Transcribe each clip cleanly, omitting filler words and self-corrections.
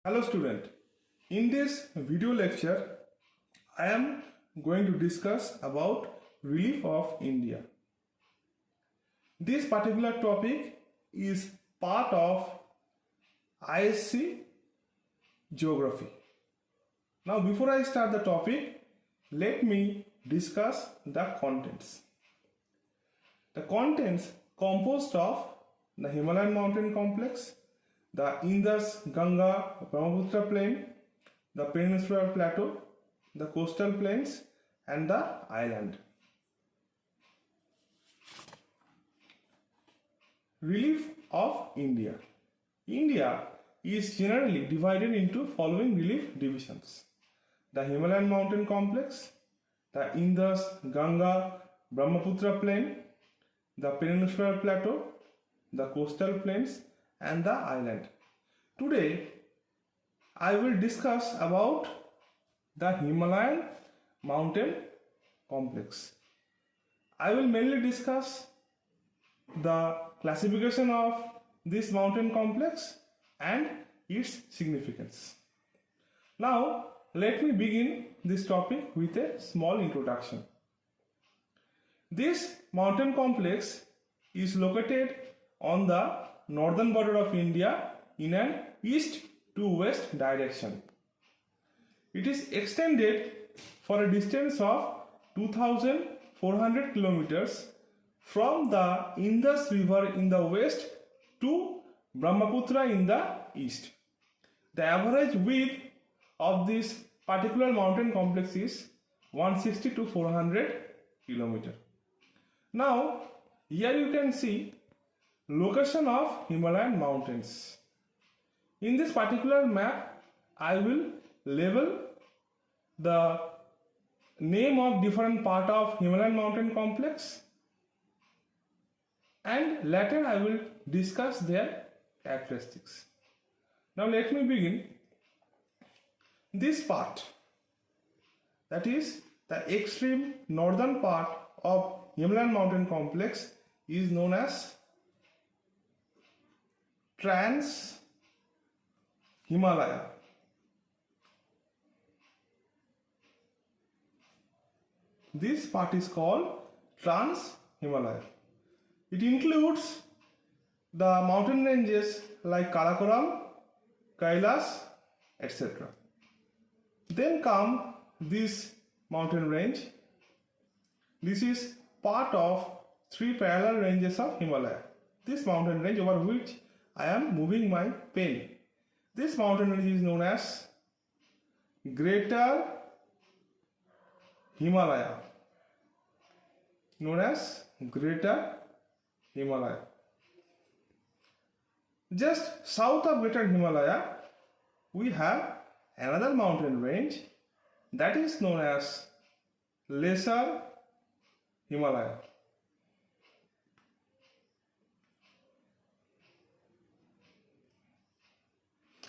Hello student, in this video lecture I am going to discuss about relief of India. This particular topic is part of ISC Geography. Now before I start the topic, let me discuss the contents. The contents composed of the Himalayan mountain complex, the Indus, Ganga, Brahmaputra plain, the peninsular plateau, the coastal plains and the island. Relief of India. India is generally divided into following relief divisions: the Himalayan mountain complex, the Indus, Ganga, Brahmaputra plain, the peninsular plateau, the coastal plains and the island. Today I will discuss about the Himalayan mountain complex. I will mainly discuss the classification of this mountain complex and its significance. Now let me begin this topic with a small introduction. This mountain complex is located on the northern border of India in an east to west direction. It is extended for a distance of 2400 kilometers from the Indus River in the west to Brahmaputra in the east. The average width of this particular mountain complex is 160 to 400 kilometers. Now here you can see location of Himalayan mountains. In this particular map I will label the name of different part of Himalayan mountain complex and later I will discuss their characteristics. Now let me begin. This part, that is the extreme northern part of Himalayan mountain complex, is known as Trans-Himalaya. This part is called Trans-Himalaya. It includes the mountain ranges like Karakoram, Kailas, etc. Then come this mountain range. This is part of three parallel ranges of Himalaya. This mountain range over which I am moving my pen. This mountain range is known as Greater Himalaya. Known as Greater Himalaya. Just south of Greater Himalaya, we have another mountain range that is known as Lesser Himalaya.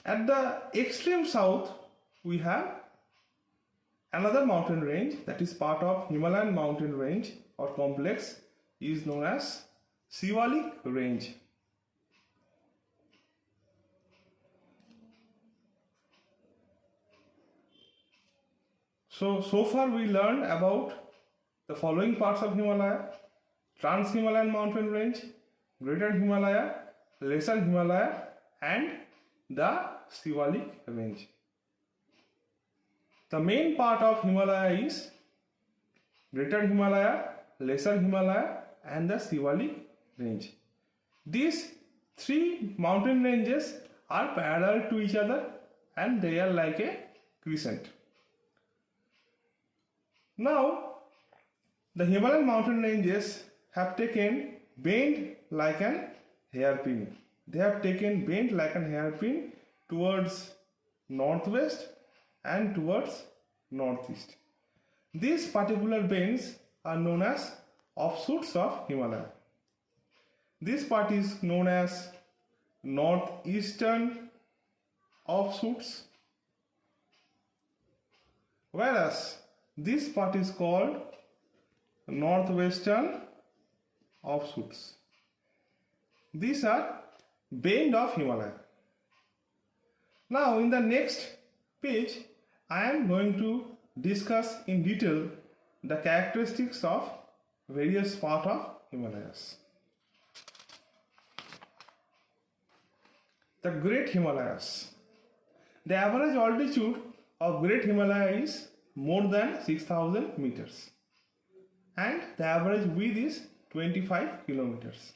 At the extreme south, we have another mountain range that is part of Himalayan mountain range or complex, is known as Shivalik range. So far we learned about the following parts of Himalaya: Trans-Himalayan mountain range, Greater Himalaya, Lesser Himalaya and the Shivalik range. The main part of Himalaya is Greater Himalaya, Lesser Himalaya and the Shivalik range. These three mountain ranges are parallel to each other and they are like a crescent. Now the Himalayan mountain ranges have taken bend like an hairpin. They have taken bend like an hairpin towards northwest and towards northeast. These particular bends are known as offshoots of Himalaya. This part is known as northeastern offshoots, whereas this part is called northwestern offshoots. These are bend of Himalaya. Now in the next page, I am going to discuss in detail the characteristics of various parts of Himalayas. The Great Himalayas. The average altitude of Great Himalaya is more than 6,000 meters and the average width is 25 kilometers.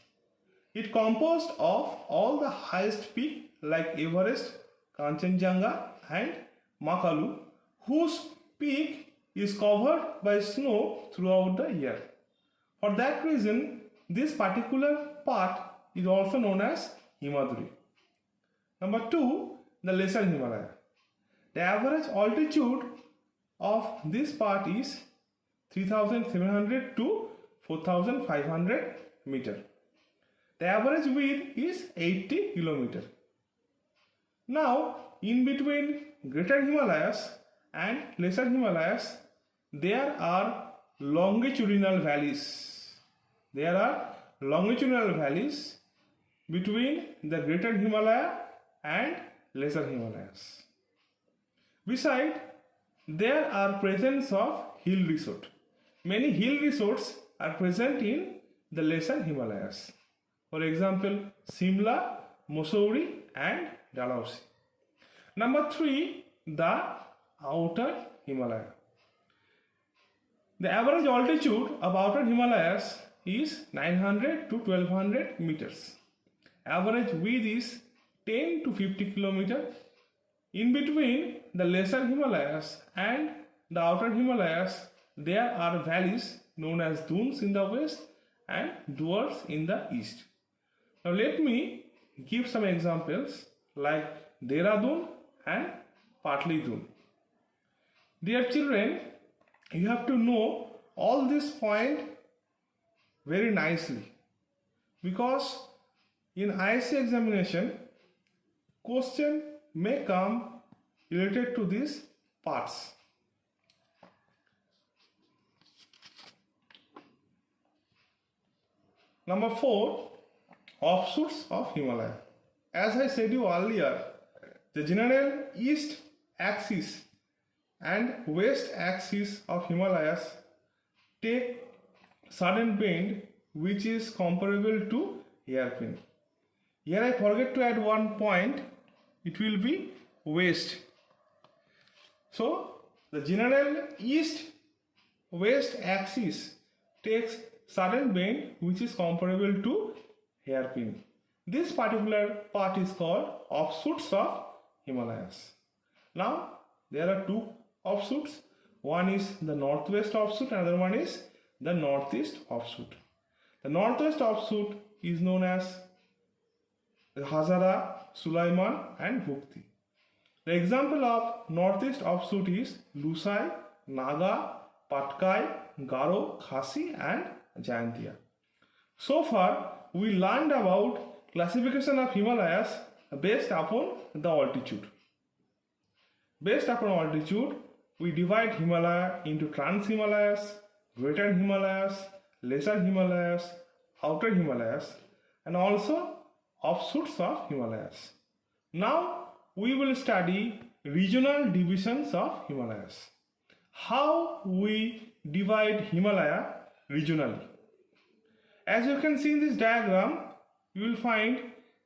It composed of all the highest peak like Everest, Kanchenjunga and Makalu, whose peak is covered by snow throughout the year. For that reason, this particular part is also known as Himadri. Number 2, the Lesser Himalaya. The average altitude of this part is 3,700 to 4,500 meter. The average width is 80 kilometer. Now, in between Greater Himalayas and Lesser Himalayas, there are longitudinal valleys. There are longitudinal valleys between the Greater Himalaya and Lesser Himalayas. Besides, there are presence of hill resort. Many hill resorts are present in the Lesser Himalayas. For example, Simla, Mussoorie and Dalhousie. Number 3, the Outer Himalaya. The average altitude of Outer Himalayas is 900 to 1200 meters. Average width is 10 to 50 kilometers. In between the Lesser Himalayas and the Outer Himalayas, there are valleys known as dunes in the west and duars in the east. Now let me give some examples like Dehradun and Patli Dun. Dear children, you have to know all these points very nicely because in ISC examination, question may come related to these parts. Number 4, offshoots of Himalaya. As I said you earlier, the general east axis and west axis of Himalayas take sudden bend which is comparable to hairpin. Here I forget to add one point, it will be west. So the general east west axis takes sudden bend which is comparable to hairpin. This particular part is called offshoots of Himalayas. Now there are two offshoots. One is the northwest offshoot, another one is the northeast offshoot. The northwest offshoot is known as Hazara, Sulaiman and Bhukti. The example of northeast offshoot is Lusai, Naga, Patkai, Garo, Khasi and Jayantia. So far we learned about classification of Himalayas based upon the altitude. Based upon altitude, we divide Himalaya into Trans Himalayas, Greater Himalayas, Lesser Himalayas, Outer Himalayas and also offshoots of Himalayas. Now we will study regional divisions of Himalayas. How we divide Himalaya regionally. As you can see in this diagram, you will find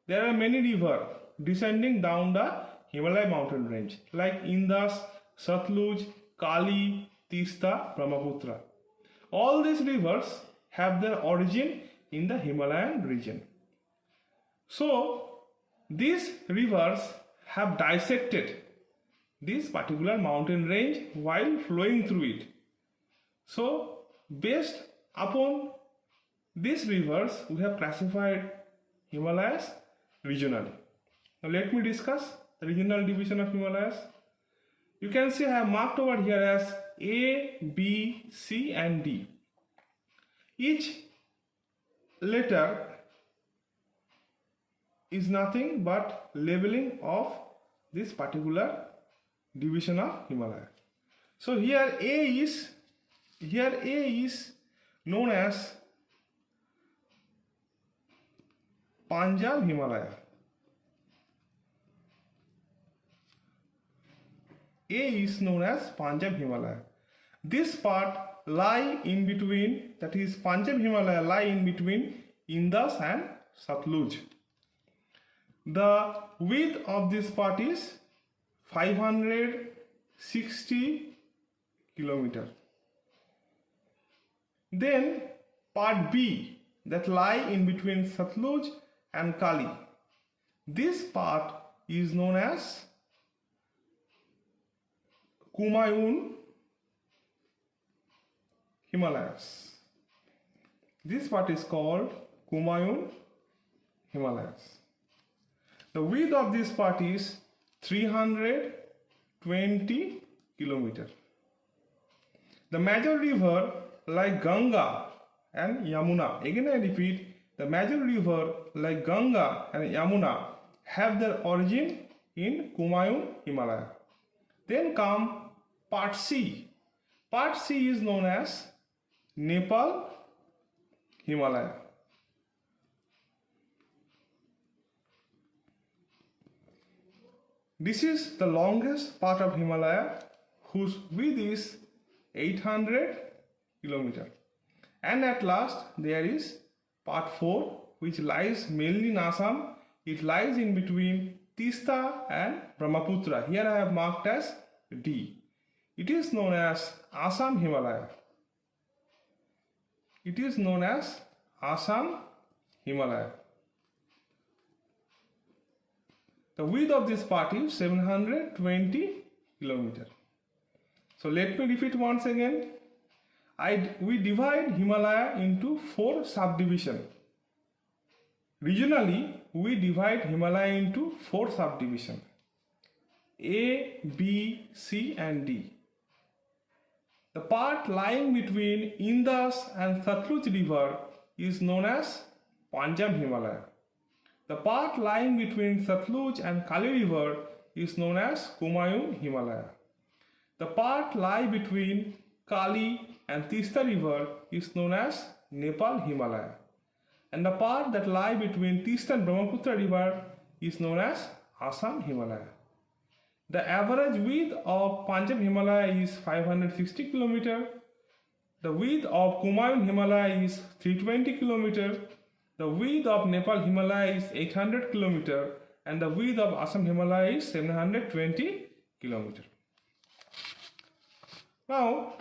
there are many rivers descending down the Himalaya mountain range like Indus, Satluj, Kali, Tista, Brahmaputra. All these rivers have their origin in the Himalayan region. So these rivers have dissected this particular mountain range while flowing through it. So based upon these rivers, we have classified Himalayas regionally. Now let me discuss the regional division of Himalayas. You can see I have marked over here as A, B, C and D. Each letter is nothing but labeling of this particular division of Himalaya. So here A is known as Panjab Himalaya. A is known as Punjab Himalaya. This part lie in between, that is Punjab Himalaya lie in between Indus and Satluj. The width of this part is 560 kilometer. Then part B, that lie in between Satluj and Kali. This part is known as Kumaun Himalayas. This part is called Kumaun Himalayas. The width of this part is 320 kilometers. The major river like Ganga and Yamuna, again I repeat, the major river like Ganga and Yamuna have their origin in Kumaun Himalaya. Then come part C. Part C is known as Nepal Himalaya. This is the longest part of Himalaya, whose width is 800 kilometers. And at last there is part 4, which lies mainly in Assam. It lies in between Tista and Brahmaputra. Here I have marked as D. It is known as Assam Himalaya. It is known as Assam Himalaya. The width of this part is 720 kilometers. So let me repeat once again. We divide Himalaya into 4 subdivisions. Regionally, we divide Himalaya into 4 subdivisions: A, B, C and D. The part lying between Indus and Satluj river is known as Punjab Himalaya. The part lying between Satluj and Kali river is known as Kumaun Himalaya. The part lying between Kali and Tista river is known as Nepal Himalaya. And the part that lie between Tista and Brahmaputra river is known as Assam Himalaya. The average width of Punjab Himalaya is 560 km. The width of Kumaun Himalaya is 320 km. The width of Nepal Himalaya is 800 km. And the width of Assam Himalaya is 720 km. Now,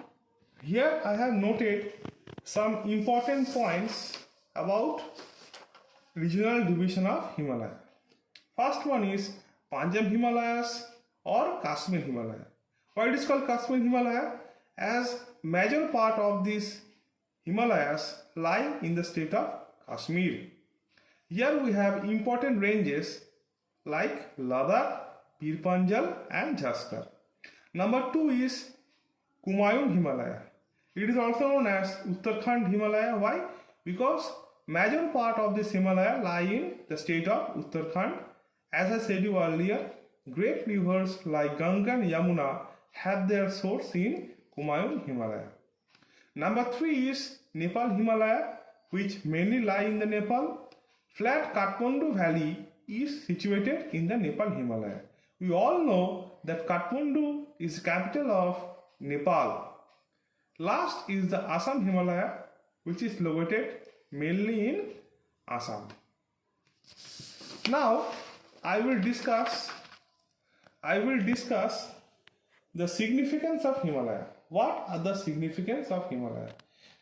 here I have noted some important points about regional division of Himalaya. First one is Punjab Himalayas or Kashmir Himalaya. Why it is called Kashmir Himalaya? As major part of these Himalayas lie in the state of Kashmir. Here we have important ranges like Ladakh, Pir Panjal and Jaskar. Number 2 is Kumaun Himalaya. It is also known as Uttarakhand Himalaya. Why? Because major part of this Himalaya lie in the state of Uttarakhand. As I said you earlier, great rivers like Ganga and Yamuna have their source in Kumaun Himalaya. Number 3 is Nepal Himalaya, which mainly lie in the Nepal. Flat Kathmandu Valley is situated in the Nepal Himalaya. We all know that Kathmandu is the capital of Nepal. Last is the Assam Himalaya, which is located mainly in Assam. Now I will discuss the significance of Himalaya. What are the significance of Himalaya?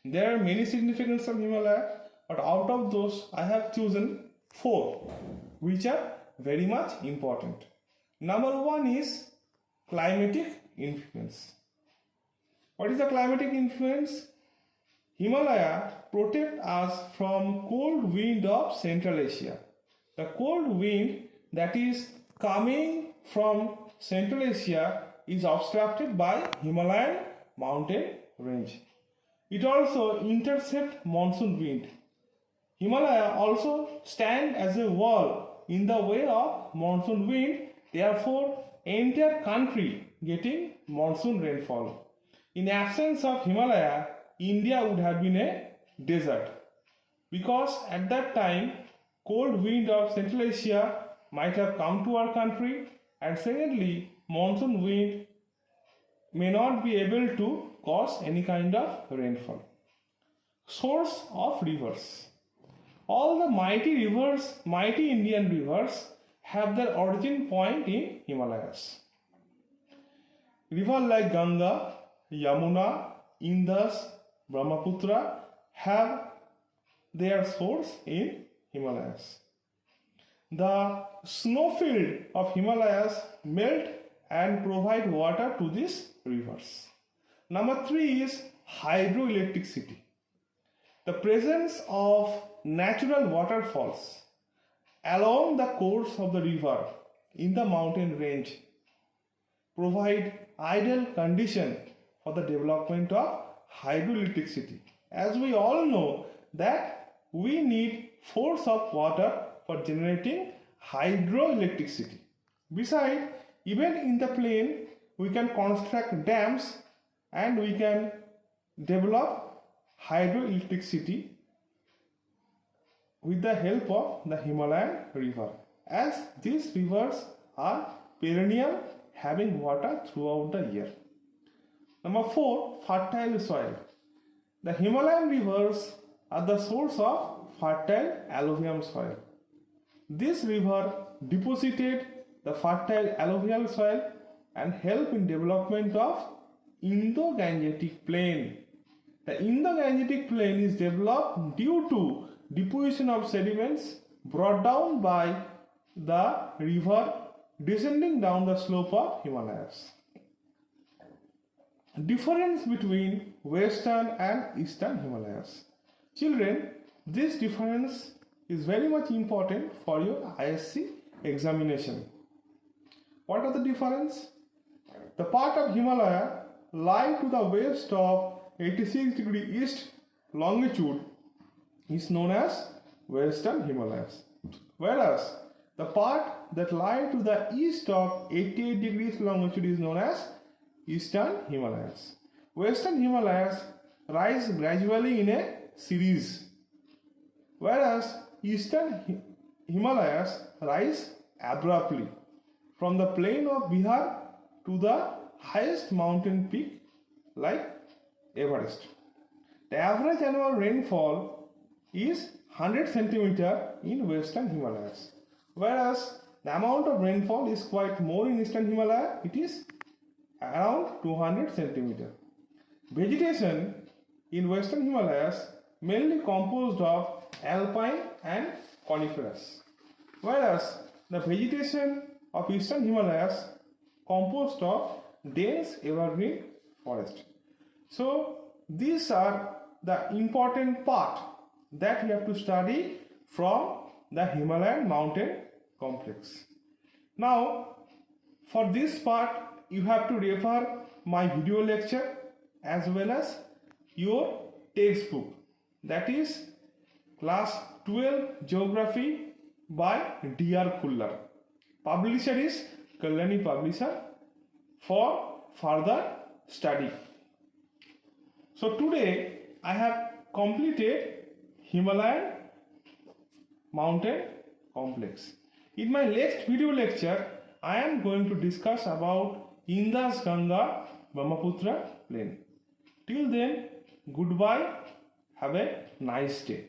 There are many significance of Himalaya, but out of those I have chosen 4 which are very much important. Number 1 is climatic influence. What is the climatic influence? Himalaya protect us from cold wind of Central Asia. The cold wind that is coming from Central Asia is obstructed by Himalayan mountain range. It also intercepts monsoon wind. Himalaya also stand as a wall in the way of monsoon wind, therefore entire country getting monsoon rainfall. In absence of Himalaya, India would have been a desert, because at that time cold wind of Central Asia might have come to our country, and secondly monsoon wind may not be able to cause any kind of rainfall. Source of rivers. All the mighty rivers, mighty Indian rivers, have their origin point in Himalayas. Rivers like Ganga, Yamuna, Indus, Brahmaputra have their source in Himalayas. The snowfield of Himalayas melt and provide water to these rivers. Number 3 is hydroelectricity. The presence of natural waterfalls along the course of the river in the mountain range provide ideal condition for the development of hydroelectricity. As we all know that we need force of water for generating hydroelectricity. Besides, even in the plain, we can construct dams and we can develop hydroelectricity with the help of the Himalayan river, as these rivers are perennial, having water throughout the year. Number 4, fertile soil. The Himalayan rivers are the source of fertile alluvium soil. This river deposited the fertile alluvial soil and help in development of Indo-Gangetic plain. The Indo-Gangetic plain is developed due to deposition of sediments brought down by the river descending down the slope of Himalayas. Difference between western and eastern Himalayas. Children, this difference is very much important for your ISC examination. What are the difference? The part of Himalaya lie to the west of 86 degree east longitude is known as Western Himalayas, whereas the part that lie to the east of 88 degrees longitude is known as Eastern Himalayas. Western Himalayas rise gradually in a series, whereas Eastern Himalayas rise abruptly from the plain of Bihar to the highest mountain peak like Everest. The average annual rainfall is 100 cm in Western Himalayas, whereas the amount of rainfall is quite more in Eastern Himalaya. It is around 200 cm. Vegetation in Western Himalayas mainly composed of alpine and coniferous, whereas the vegetation of Eastern Himalayas composed of dense evergreen forest. So these are the important part that you have to study from the Himalayan mountain complex. Now for this part you have to refer my video lecture as well as your textbook, that is class 12 geography by D.R. Khullar. Publisher is Kalyani Publisher for further study. So today I have completed Himalayan mountain complex. In my next video lecture I am going to discuss about Indus Ganga Brahmaputra plain. Till then, goodbye, have a nice day.